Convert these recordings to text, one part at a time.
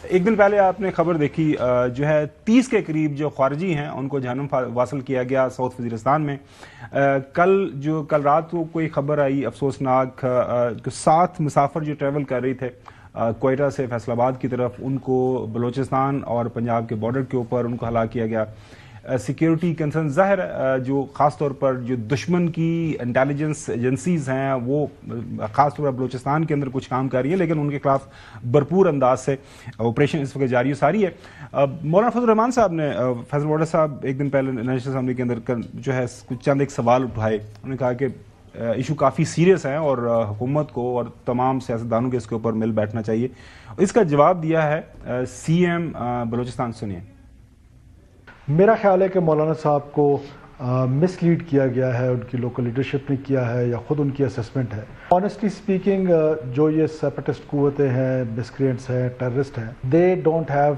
ایک دن پہلے آپ نے خبر دیکھی جو ہے 30 کے قریب جو خارجی ہیں ان کو جہنم واصل کیا گیا ساؤتھ وزیرستان میں. کل رات کو کوئی خبر آئی افسوسناک 7 مسافر جو ٹریول کر رہے تھے کوئٹہ سے فیصل آباد کی طرف، ان کو بلوچستان اور پنجاب کے بارڈر کے اوپر ان کو ہلاک کیا گیا. سیکیورٹی کنسرن ظاہر جو خاص طور پر جو دشمن کی انٹیلیجنس ایجنسیز ہیں وہ خاص طور پر بلوچستان کے اندر کچھ کام کر رہی ہیں، لیکن ان کے خلاف بھرپور انداز سے آپریشن اس وقت جاری و ساری ہے. مولانا فضل الرحمان صاحب نے فیصل وارڈر صاحب ایک دن پہلے نیشنل اسمبلی کے اندر جو ہے کچھ چند ایک سوال اٹھائے. انہوں نے کہا کہ ایشو کافی سیریس ہیں اور حکومت کو اور تمام سیاستدانوں کے اس کے اوپر مل بیٹھنا چاہیے. اس کا جواب دیا ہے سی ایم بلوچستان. سنیے. میرا خیال ہے کہ مولانا صاحب کو مس لیڈ کیا گیا ہے، ان کی لوکل لیڈرشپ نے کیا ہے یا خود ان کی اسسمنٹ ہے. آنیسٹلی سپیکنگ جو یہ سیپریٹسٹ قوتیں ہیں، مسکرینٹس ہیں، ٹیررسٹ ہیں، they don't have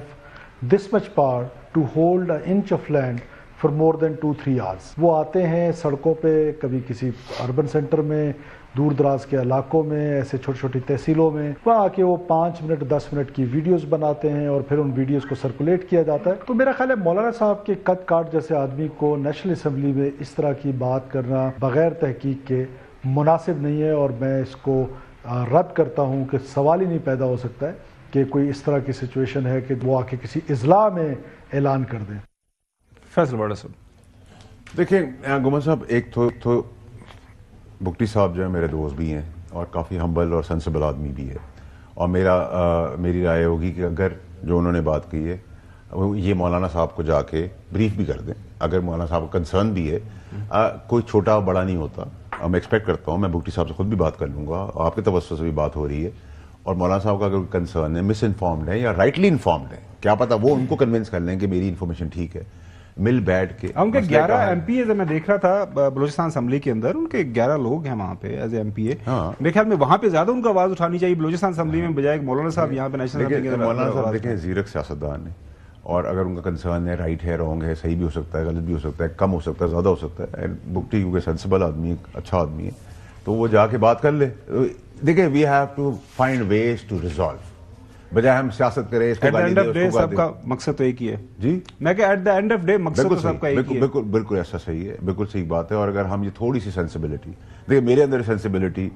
this much power to hold an inch of land for more than 2-3 hours. وہ آتے ہیں سڑکوں پہ، کبھی کسی اربن سینٹر میں، دور دراز کے علاقوں میں، ایسے چھوٹی چھوٹی تحصیلوں میں، وہاں آ کے وہ 5 منٹ 10 منٹ کی ویڈیوز بناتے ہیں اور پھر ان ویڈیوز کو سرکولیٹ کیا جاتا ہے. تو میرا خیال ہے مولانا صاحب کے قد کاٹ جیسے آدمی کو نیشنل اسمبلی میں اس طرح کی بات کرنا بغیر تحقیق کے مناسب نہیں ہے، اور میں اس کو رد کرتا ہوں کہ سوال ہی نہیں پیدا ہو سکتا ہے کہ کوئی اس طرح کی سچویشن ہے کہ وہ آ کے کسی اضلاع میں اعلان کر دیں. فیصل وارڈر صاحب دیکھیں گمان صاحب، ایک تو بگٹی صاحب جو ہے میرے دوست بھی ہیں اور کافی ہمبل اور سینسیبل آدمی بھی ہے، اور میری رائے ہوگی کہ اگر جو انہوں نے بات کی ہے یہ مولانا صاحب کو جا کے بریف بھی کر دیں. اگر مولانا صاحب کا کنسرن بھی ہے، کوئی چھوٹا بڑا نہیں ہوتا. میں ایکسپیکٹ کرتا ہوں، میں بگٹی صاحب سے خود بھی بات کر لوں گا، آپ کے توسط سے بھی بات ہو رہی ہے. اور مولانا صاحب کا اگر کنسرن ہے، مس انفارمڈ ہے یا رائٹلی انفارمڈ ہے، کیا پتہ وہ ان کو کنونس کر لیں کہ میری انفارمیشن ٹھیک ہے، مل بیٹھ کے. ان کے 11 ایم پی اے میں دیکھ رہا تھا بلوچستان اسمبلی کے اندر، ان کے 11 لوگ ہیں وہاں پہ ایز اے ایم پی اے. میرے خیال میں وہاں پہ زیادہ ان کو آواز اٹھانی چاہیے بلوچستان اسمبلی میں، بجائے مولانا صاحب یہاں پہ نیشنل اسمبلی کے اندر. مولانا صاحب دیکھیں زیرک سیاستدان ہیں، اور اگر ان کا کنسرن ہے رائٹ ہے رانگ ہے، صحیح بھی ہو سکتا ہے، غلط بھی ہو سکتا ہے، کم ہو سکتا ہے، زیادہ ہو سکتا ہے. بگٹی کیونکہ سینسیبل آدمی ہے، اچھا آدمی ہے، تو وہ جا کے بات کر لے. دیکھیں we have to find ways to resolve, بجائے ہم سیاست کریں. اس کو at the end of day سب کا مقصد تو ایک ہی ہے. جی میں کہ at the end of day مقصد تو سب کا ایک ہی ہے. بالکل ایسا صحیح ہے، بالکل صحیح بات ہے. اور اگر ہم یہ تھوڑی سی سینسیبلٹی، دیکھیں میرے اندر سینسیبلٹی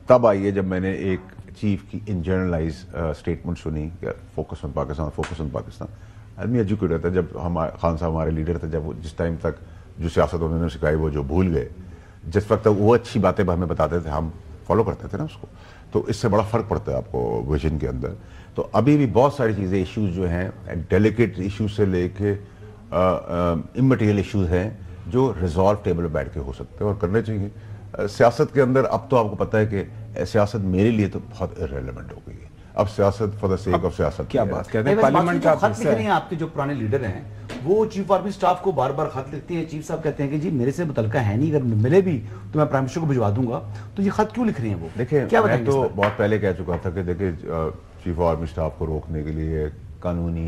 تب آئی ہے جب میں نے ایک چیف کی ان جرنلائز اسٹیٹمنٹ سنی کہ focus on Pakistan, focus on Pakistan. آدمی ایجوکیٹ رہتا ہے. جب خان صاحب ہمارے لیڈر تھے، جب جس ٹائم تک جو سیاست انہوں نے سکھائی وہ جو بھول گئے، جس وقت تک وہ اچھی باتیں ہمیں بتاتے تھے ہم فالو کرتے تھے نا اس کو، تو اس سے بڑا فرق پڑتا ہے آپ کو ویژن کے اندر. تو ابھی بھی بہت ساری چیزیں ایشوز جو ہیں ڈیلیکیٹ ایشوز سے لے کے امٹیریل ایشوز ہیں جو ریزالو ٹیبل پہ بیٹھ کے ہو سکتے ہیں اور کرنے چاہیے. سیاست کے اندر اب تو آپ کو پتہ ہے کہ سیاست میرے لیے تو بہت ارریلیونٹ ہو گئی ہے. اب سیاست فار دا سیک آف سیاست. کیا بات کہتے ہیں پارلیمنٹ کا خط لکھ رہے ہیں آپ کے جو پرانے لیڈر ہیں، وہ چیف آرمی سٹاف کو بار بار خط لکھتے ہیں. چیف صاحب کہتے ہیں کہ جی میرے سے متعلقہ ہے نہیں، اگر ملے بھی تو میں پرائم منسٹر کو بھجوا دوں گا. تو یہ خط کیوں لکھ رہے ہیں وہ؟ دیکھیں میں تو بہت پہلے کہہ چکا تھا کہ دیکھیں چیف آرمی سٹاف کو روکنے کے لیے قانونی